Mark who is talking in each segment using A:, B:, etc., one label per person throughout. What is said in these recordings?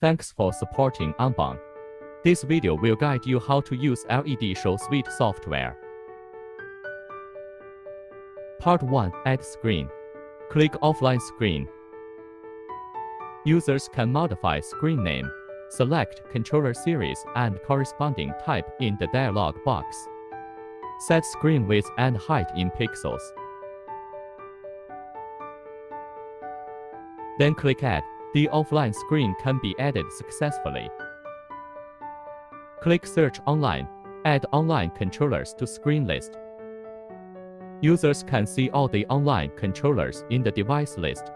A: Thanks for supporting Unbound. This video will guide you how to use LedshowSuite software. Part 1. Add screen. Click Offline Screen. Users can modify screen name, select controller series and corresponding type in the dialog box. Set screen width and height in pixels. Then click Add. The offline screen can be added successfully. Click Search Online. Add online controllers to screen list. Users can see all the online controllers in the device list.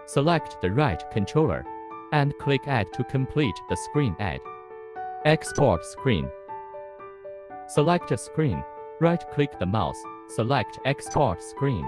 A: Select the right controller and click Add to complete the screen add. Export screen. Select a screen. Right-click the mouse. Select Export Screen.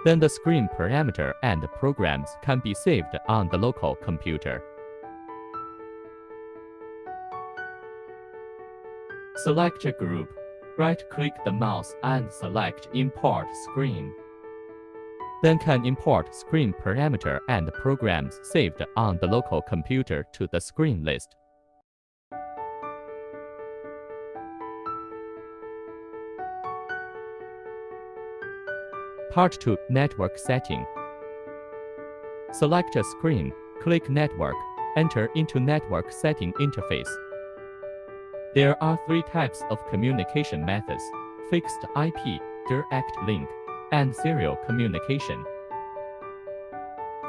A: Then the screen parameter and programs can be saved on the local computer. Select a group. Right-click the mouse and select Import Screen. Then can import screen parameter and programs saved on the local computer to the screen list. Part 2. Network Setting. Select a screen, click Network, enter into Network Setting interface. There are 3 types of communication methods: fixed IP, direct link, and serial communication.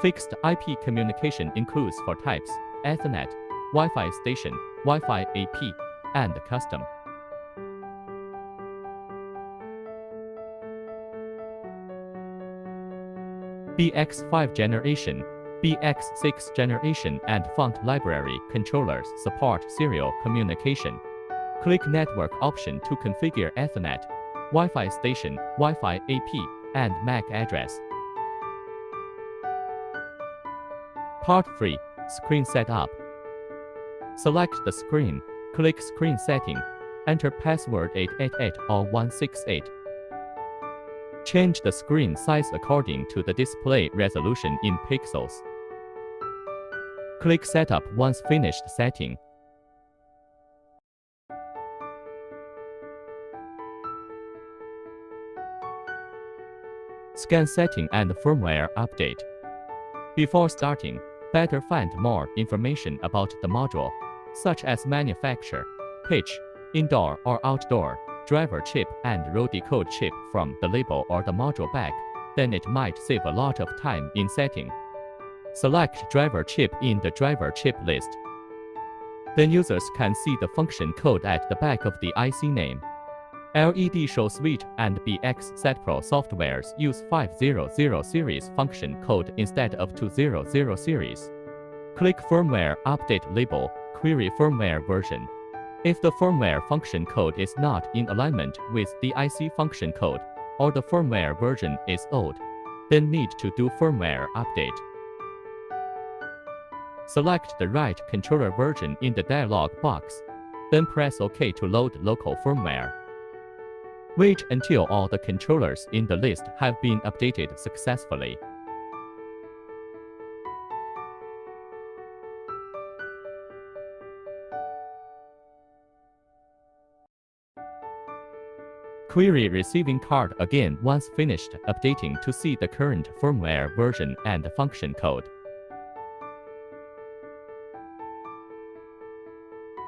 A: Fixed IP communication includes 4 types: Ethernet, Wi-Fi station, Wi-Fi AP, and custom. BX5 generation, BX6 generation and font library controllers support serial communication. Click Network option to configure Ethernet, Wi-Fi station, Wi-Fi AP, and MAC address. Part 3. Screen Setup. Select the screen, click Screen Setting, enter password 888 or 168. Change the screen size according to the display resolution in pixels. Click Setup once finished setting. Scan setting and firmware update. Before starting, better find more information about the module, such as manufacturer, pitch, indoor or outdoor, driver chip and row decode chip from the label or the module back, then it might save a lot of time in setting. Select driver chip in the driver chip list. Then users can see the function code at the back of the IC name. LedshowSuite and BX7Pro softwares use 500 series function code instead of 200 series. Click Firmware Update label, query firmware version. If the firmware function code is not in alignment with the IC function code, or the firmware version is old, then need to do firmware update. Select the right controller version in the dialog box, then press OK to load local firmware. Wait until all the controllers in the list have been updated successfully. Query receiving card again once finished updating to see the current firmware version and function code.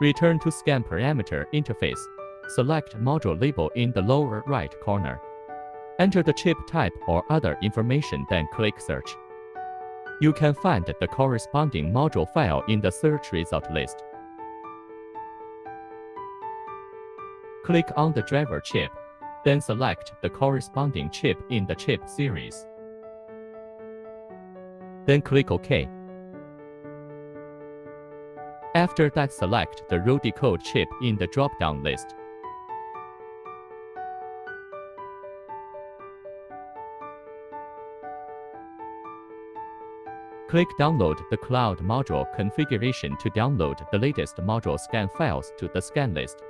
A: Return to Scan Parameter interface. Select module label in the lower right corner. Enter the chip type or other information, then click Search. You can find the corresponding module file in the search result list. Click on the driver chip, then select the corresponding chip in the chip series. Then click OK. After that, select the row decode chip in the drop-down list. Click Download the Cloud Module configuration to download the latest module scan files to the scan list.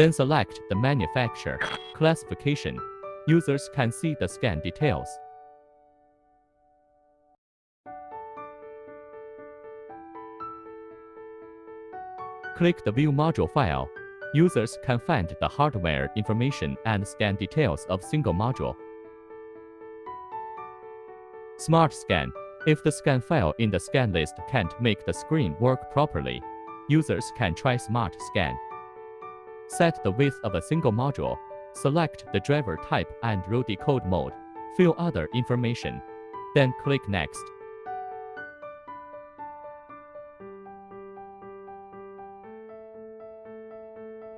A: Then select the manufacturer classification. Users can see the scan details. Click the View Module file. Users can find the hardware information and scan details of single module. Smart Scan. If the scan file in the scan list can't make the screen work properly, users can try Smart Scan. Set the width of a single module. Select the driver type and row decode mode. Fill other information. Then click Next.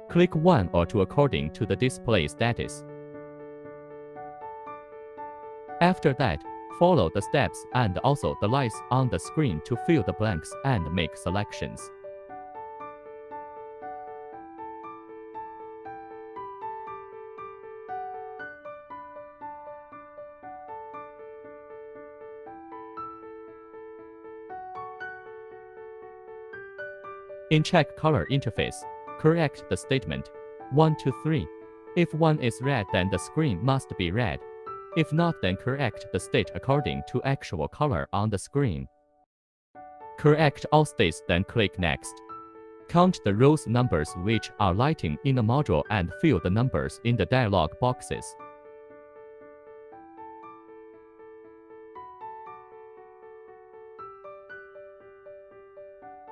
A: Click 1 or 2 according to the display status. After that, follow the steps and also the lights on the screen to fill the blanks and make selections. In Check Color interface, correct the statement 1 to 3. If 1 is red, then the screen must be red. If not, then correct the state according to actual color on the screen. Correct all states, then click Next. Count the rows numbers which are lighting in the module and fill the numbers in the dialog boxes.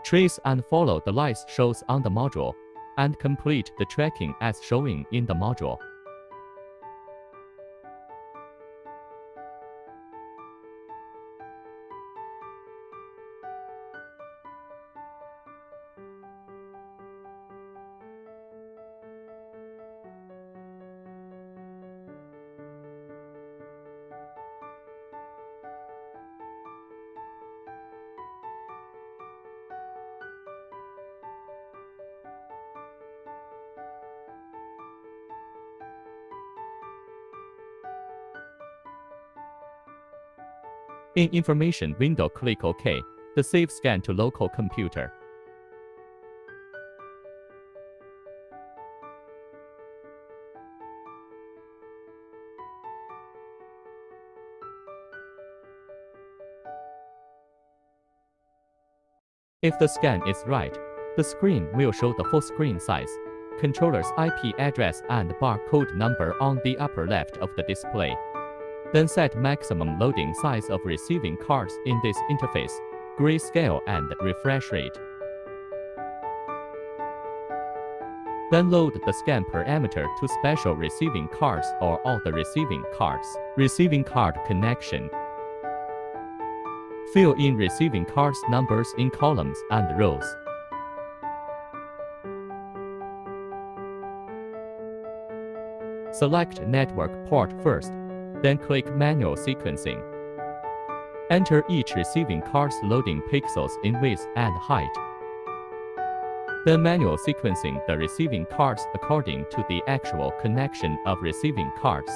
A: Trace and follow the lights shows on the module, and complete the tracking as showing in the module. In Information window, click OK. The save scan to local computer. If the scan is right, the screen will show the full screen size, controller's IP address and barcode number on the upper left of the display. Then set maximum loading size of receiving cards in this interface, grayscale and refresh rate. Then load the scan parameter to special receiving cards or all the receiving cards. Receiving card connection. Fill in receiving cards numbers in columns and rows. Select network port first. Then click Manual Sequencing. Enter each receiving card's loading pixels in width and height. Then manual sequencing the receiving cards according to the actual connection of receiving cards.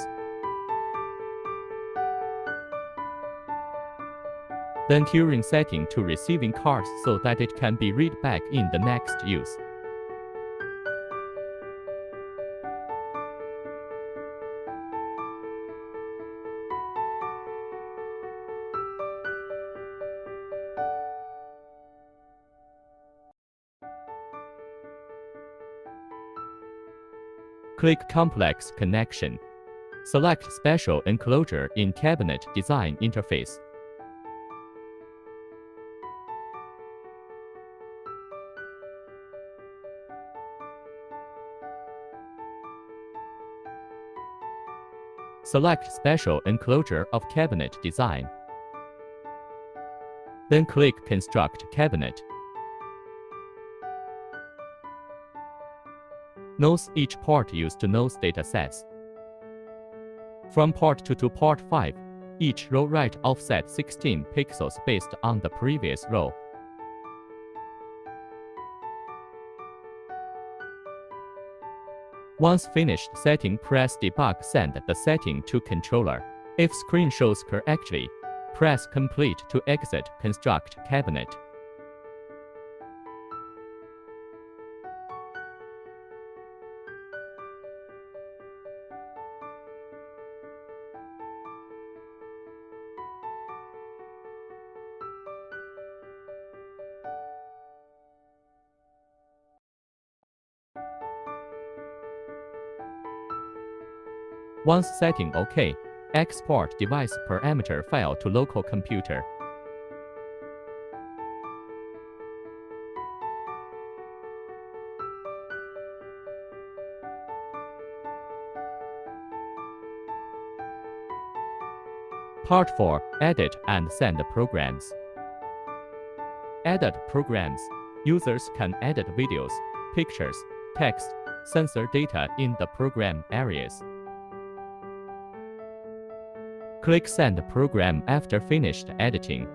A: Then queuing setting to receiving cards so that it can be read back in the next use. Click Complex Connection. Select Special Enclosure in Cabinet Design interface. Select Special Enclosure of Cabinet Design. Then click Construct Cabinet. Notes each port used to nodes datasets. From port 2 to port 5, each row write offset 16 pixels based on the previous row. Once finished setting, press Debug, send the setting to controller. If screen shows correctly, press Complete to exit Construct Cabinet. Once setting OK, export device parameter file to local computer. Part 4. Edit and send programs. Edit programs. Users can edit videos, pictures, text, sensor data in the program areas. Click Send Program after finished editing.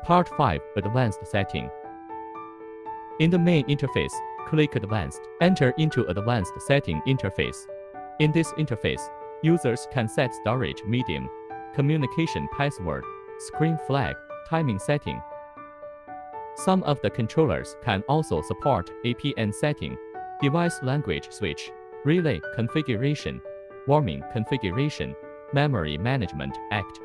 A: Part 5. Advanced Setting. In the main interface, click Advanced. Enter into Advanced Setting interface. In this interface, users can set storage medium, communication password, screen flag, timing setting. Some of the controllers can also support APN setting, device language switch, relay configuration, warming configuration, memory management, ACT.